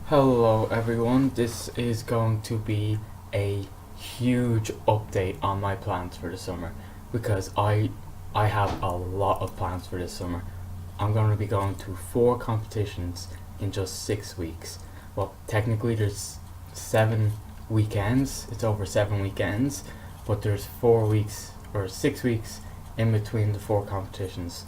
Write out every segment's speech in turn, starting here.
Hello everyone, this is going to be a huge update on my plans for the summer because I have a lot of plans for this summer. I'm going to be going to 4 competitions in just 6 weeks. Well, technically there's 7 weekends, it's over 7 weekends, but there's 4 weeks or 6 weeks in between the 4 competitions.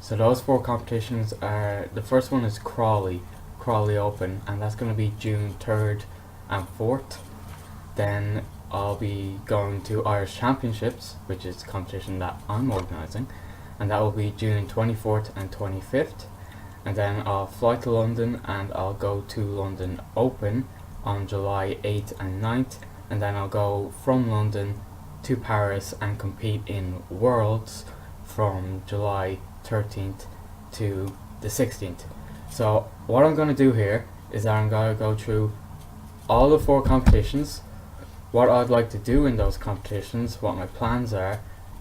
So those 4 competitions are, the first one is Crawley Open, and that's going to be June 3rd and 4th. Then I'll be going to Irish Championships, which is a competition that I'm organising, and that will be June 24th and 25th. And then I'll fly to London and I'll go to London Open on July 8th and 9th, and then I'll go from London to Paris and compete in Worlds from July 13th to the 16th. So what I'm going to do here is that I'm going to go through all the 4 competitions, what I'd like to do in those competitions, what my plans are,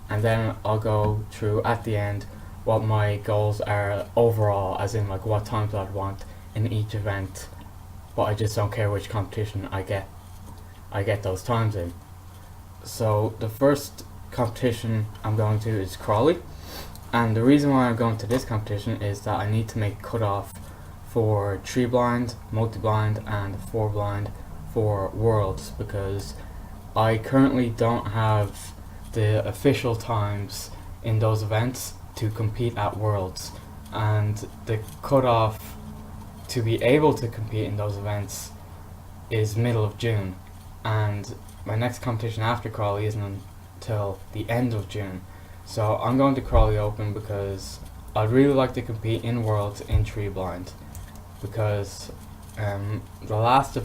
and then I'll go through at the end what my goals are overall, as in like what times I'd want in each event, but I just don't care which competition I get those times in. So the first competition I'm going to is Crawley, and the reason why I'm going to this competition is that I need to make cutoff for 3 blind, multi-blind and 4 blind for Worlds, because I currently don't have the official times in those events to compete at Worlds, and the cutoff to be able to compete in those events is middle of June, and my next competition after Crawley isn't until the end of June. So I'm going to Crawley Open because I'd really like to compete in Worlds in 3 blind, because the last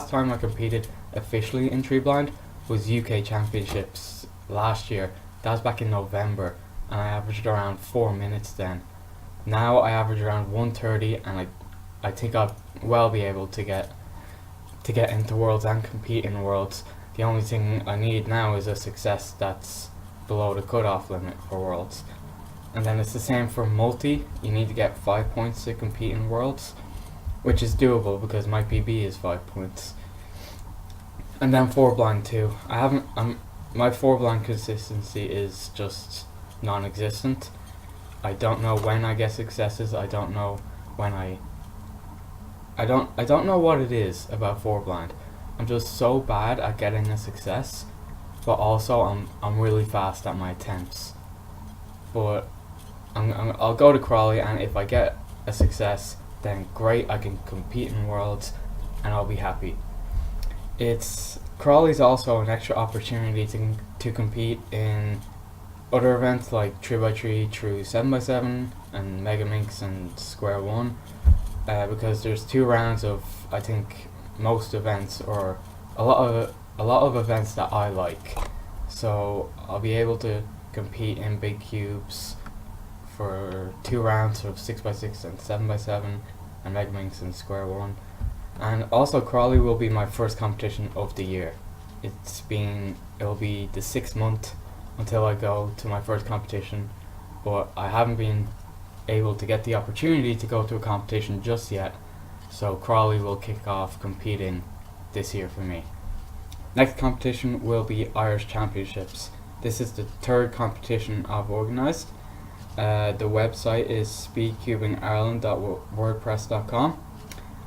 time I competed officially in 3 blind was UK Championships last year. That was back in November, and I averaged around 4 minutes then. Now I average around 1:30, and I think I'll well be able to get into Worlds and compete in Worlds. The only thing I need now is a success that's below the cutoff limit for Worlds. And then it's the same for multi. You need to get 5 points to compete in Worlds, which is doable because my PB is 5 points. And then 4 blind too. My 4 blind consistency is just non-existent. I don't know when I get successes. I don't know when I don't know what it is about 4 blind. I'm just so bad at getting a success, but also I'm really fast at my attempts. But I'll go to Crawley, and if I get a success, then great, I can compete in Worlds and I'll be happy. Crawley's also an extra opportunity to compete in other events like 3x3 through 7x7 and Mega Minx and Square One, because there's 2 rounds of, I think, most events, or a lot of events that I like. So I'll be able to compete in big cubes for 2 rounds of 6x6 and 7x7 and Mega Minx and Square One. And also Crawley will be my first competition of the year. It'll be the 6th month until I go to my first competition, but I haven't been able to get the opportunity to go to a competition just yet, so Crawley will kick off competing this year for me. Next competition will be Irish Championships. This is the 3rd competition I've organised. The website is speedcubingireland.wordpress.com,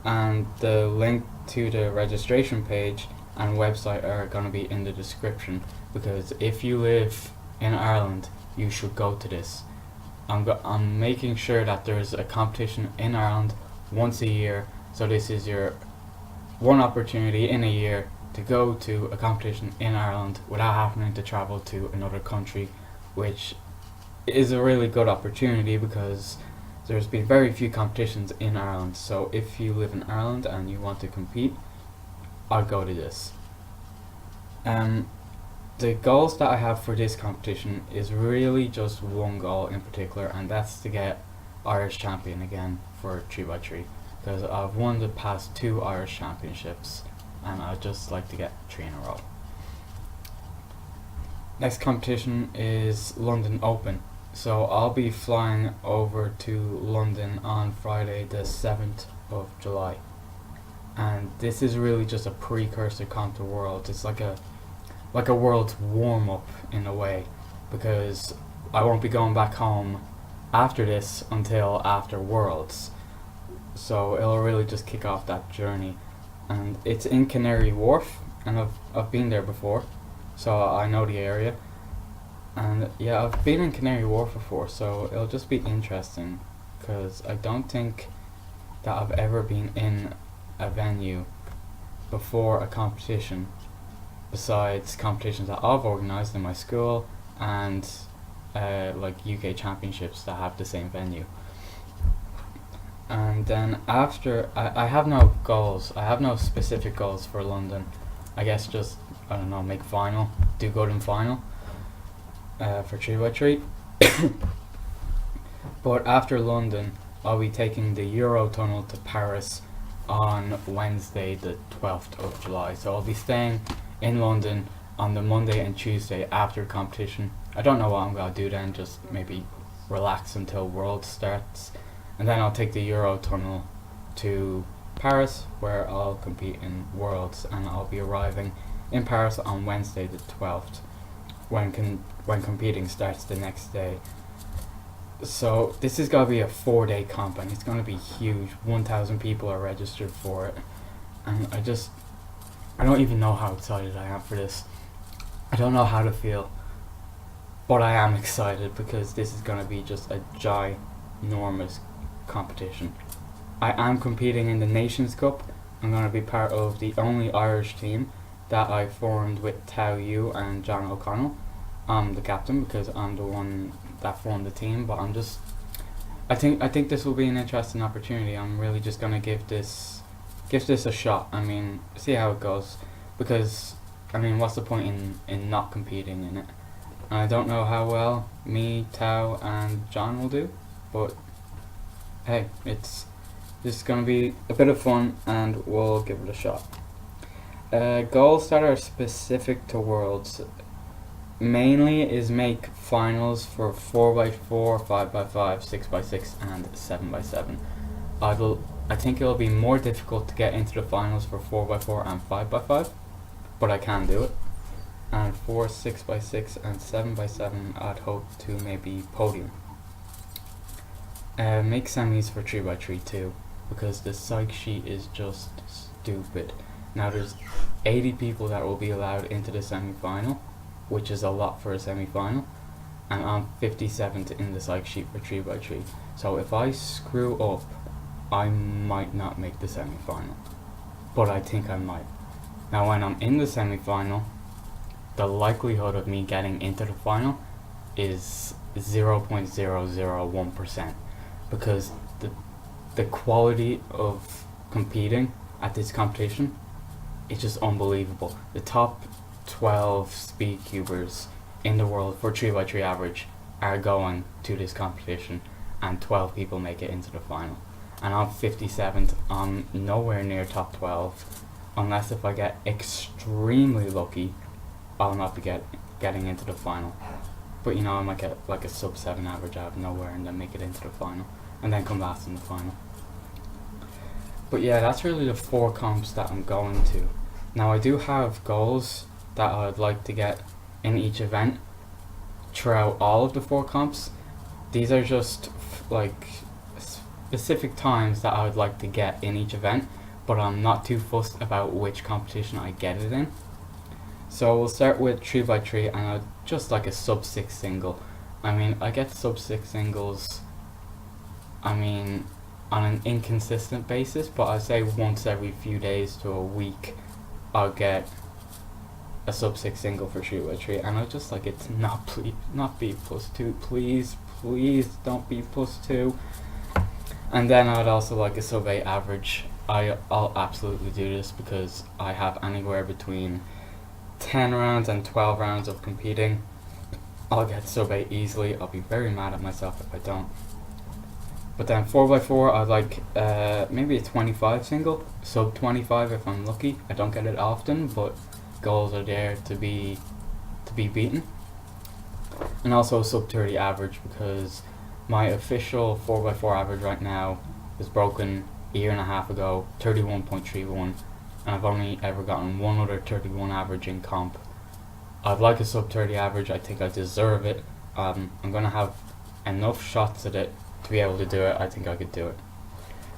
and the link to the registration page and website are going to be in the description, because if you live in Ireland you should go to this. I'm making sure that there's a competition in Ireland once a year, so this is your one opportunity in a year to go to a competition in Ireland without having to travel to another country, which is a really good opportunity because there's been very few competitions in Ireland. So if you live in Ireland and you want to compete, I'll go to this. The goals that I have for this competition is really just one goal in particular, and that's to get Irish champion again for 3x3, because I've won the past 2 Irish championships and I'd just like to get 3 in a row. Next competition is London Open. So I'll be flying over to London on Friday the 7th of July. and this is really just a precursor comp to Worlds. It's like a Worlds warm up in a way, because I won't be going back home after this until after Worlds, so it'll really just kick off that journey. And it's in Canary Wharf, and I've been there before, so I know the area. And yeah, I've been in Canary Wharf before, so it'll just be interesting, because I don't think that I've ever been in a venue before a competition, besides competitions that I've organised in my school and like UK championships that have the same venue. And then after, I have no goals, I have no specific goals for London. I guess just, I don't know, make final, do good in final for 3x3. But after London, I'll be taking the Eurotunnel to Paris on Wednesday the 12th of July. So I'll be staying in London on the Monday and Tuesday after competition. I don't know what I'm going to do then, just maybe relax until World starts. And then I'll take the Eurotunnel to Paris, where I'll compete in Worlds, and I'll be arriving in Paris on Wednesday the 12th, when competing starts the next day. So this is going to be a 4-day comp, and it's going to be huge. 1,000 people are registered for it, and I don't even know how excited I am for this. I don't know how to feel, but I am excited, because this is going to be just a ginormous competition. I am competing in the Nations Cup. I'm going to be part of the only Irish team that I formed with Tao Yu and John O'Connell. I'm the captain because I'm the one that formed the team, but I think this will be an interesting opportunity. I'm really just going to give this a shot. I mean, see how it goes, because I mean, what's the point in not competing in it? And I don't know how well me, Tao and John will do, but hey, it's just going to be a bit of fun, and we'll give it a shot. Goals that are specific to Worlds mainly is make finals for 4x4, 5x5, 6x6 and 7x7. I think it'll be more difficult to get into the finals for 4x4 and 5x5, but I can do it. And for 6x6 and 7x7, I'd hope to maybe podium. Make semis for 3x3 too, because the psych sheet is just stupid. Now there's 80 people that will be allowed into the semi-final, which is a lot for a semi-final, and I'm 57th in the psych sheet for 3x3. So if I screw up, I might not make the semi-final, but I think I might. Now when I'm in the semi-final, the likelihood of me getting into the final is 0.001%, because the quality of competing at this competition is just unbelievable. The top 12 speed cubers in the world for 3x3 average are going to this competition, and 12 people make it into the final. And I'm 57th, I'm nowhere near top 12, unless if I get extremely lucky, I'll not be getting into the final. But you know, I might get like a sub 7 average out of nowhere and then make it into the final, and then come last in the final. But yeah, that's really the 4 comps that I'm going to. Now I do have goals that I'd like to get in each event throughout all of the 4 comps. These are just like specific times that I would like to get in each event, but I'm not too fussed about which competition I get it in. So we'll start with 3x3, and I'd just like a sub 6 single. I mean, I get sub 6 singles, I mean, on an inconsistent basis, but I'd say once every few days to a week I'll get a sub 6 single for 3x3, and I'd just like it to not be +2, please don't be +2. And then I'd also like a sub 8 average. I'll absolutely do this because I have anywhere between 10 rounds and 12 rounds of competing. I'll get sub 8 easily. I'll be very mad at myself if I don't. But then 4x4, I'd like maybe a 25 single, sub 25 if I'm lucky. I don't get it often, but goals are there to be beaten. And also sub 30 average, because my official 4x4 average right now is broken a year and a half ago, 31.31, and I've only ever gotten one other 31 average in comp. I'd like a sub 30 average. I think I deserve it. I'm gonna have enough shots at it to be able to do it. I think I could do it.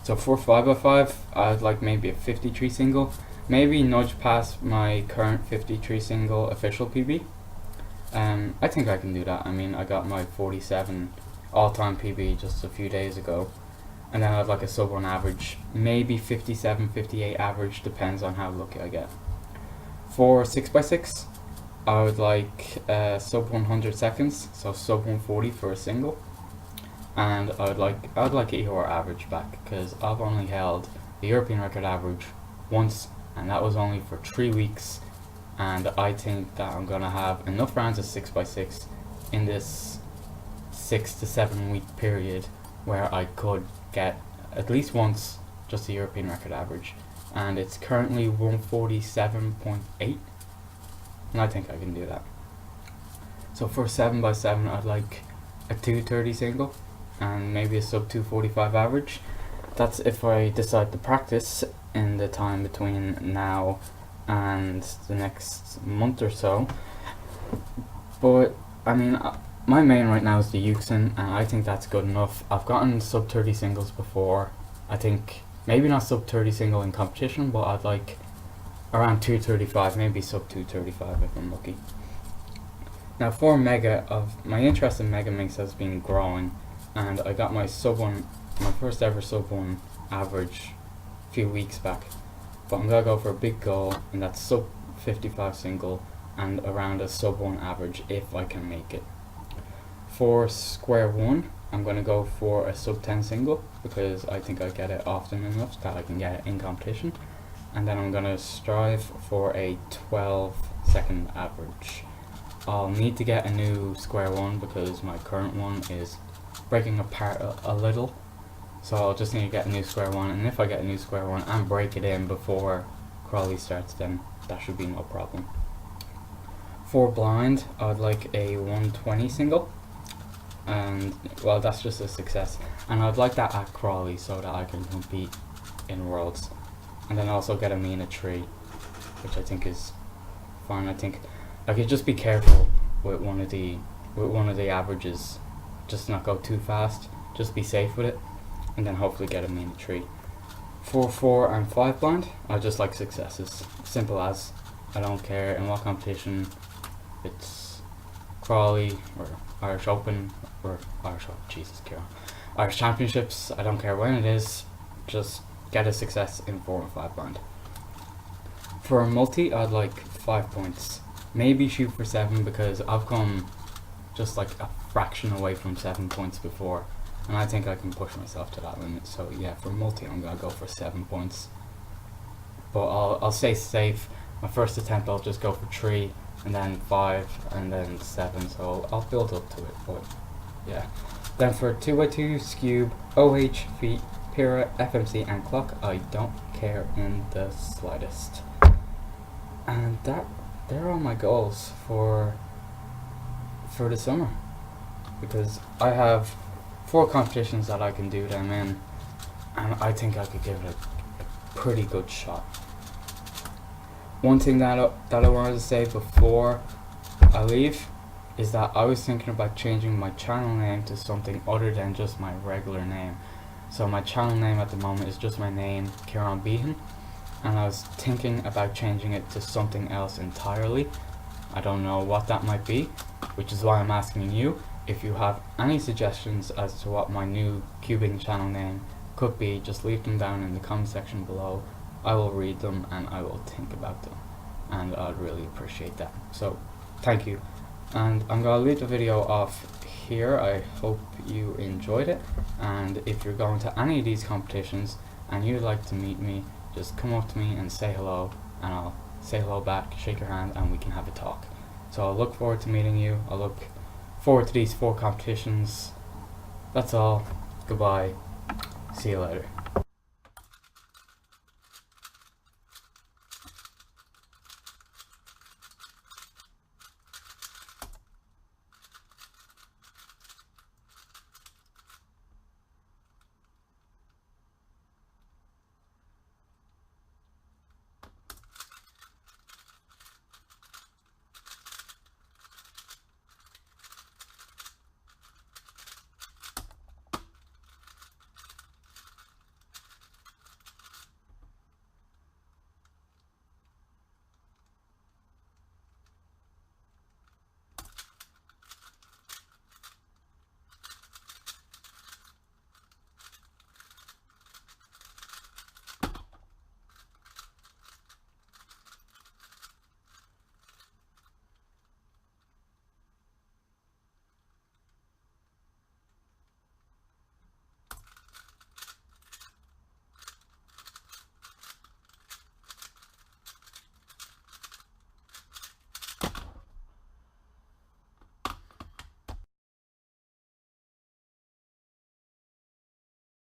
So for 5x5, I'd like maybe a 53 single, maybe nudge past my current 53 single official PB. I think I can do that. I mean, I got my 47 all-time PB just a few days ago, and then I'd like a sub 1 average, maybe 57, 58 average, depends on how lucky I get. For 6x6, I would like sub 100 seconds, so sub 140 for a single, and I'd like a EOR average back, because I've only held the European record average once, and that was only for 3 weeks, and I think that I'm gonna have enough rounds of 6x6 in this 6 to 7 week period where I could get at least once just the European record average, and it's currently 147.8, and I think I can do that. So for 7x7, I'd like a 230 single and maybe a sub 245 average. That's if I decide to practice in the time between now and the next month or so. But I mean, my main right now is the Euxin, and I think that's good enough. I've gotten sub 30 singles before. I think maybe not sub 30 single in competition, but I'd like around 235, maybe sub 235 if I'm lucky. Now for Mega, my interest in Mega Minx has been growing, and I got my first ever sub 1 average a few weeks back. But I'm gonna go for a big goal, and that's sub 55 single and around a sub 1 average if I can make it. For square 1, I'm gonna go for a sub 10 single because I think I get it often enough that I can get it in competition, and then I'm gonna strive for a 12-second average. I'll need to get a new square 1 because my current one is breaking apart a little. So I'll just need to get a new square 1, and if I get a new square 1 and break it in before Crawley starts, then that should be no problem. For blind, I'd like a 120 single, and well, that's just a success, and I'd like that at Crawley so that I can compete in Worlds, and then also get a Mina tree, which I think is fine. I think I could just be careful with one of the averages, just not go too fast, just be safe with it, and then hopefully get a Mina tree. For 4 and 5 blind, I just like successes. Simple as. I don't care in what competition, it's Crawley or Irish Open or Irish Championships, I don't care when it is, just get a success in 4 and 5 blind. For a multi, I'd like 5 points. Maybe shoot for 7 because I've come just like a fraction away from 7 points before, and I think I can push myself to that limit. So yeah, for multi I'm gonna go for 7 points, but I'll stay safe. My first attempt I'll just go for 3 and then 5 and then 7, so I'll build up to it. But yeah, then for 2x2 Scube, OH, feet, Pira, FMC and clock, I don't care in the slightest. And they're all my goals for the summer, because I have 4 competitions that I can do them in, and I think I could give it a pretty good shot. One thing that I wanted to say before I leave is that I was thinking about changing my channel name to something other than just my regular name. So my channel name at the moment is just my name, Kieran Behan, and I was thinking about changing it to something else entirely. I don't know what that might be, which is why I'm asking you if you have any suggestions as to what my new cubing channel name could be. Just leave them down in the comment section below. I will read them and I will think about them, and I'd really appreciate that. So thank you, and I'm gonna leave the video off here. I hope you enjoyed it, and if you're going to any of these competitions and you'd like to meet me, just come up to me and say hello, and I'll say hello back, shake your hand, and we can have a talk. So I'll look forward to meeting you. I'll look forward to these 4 competitions. That's all. Goodbye. See you later.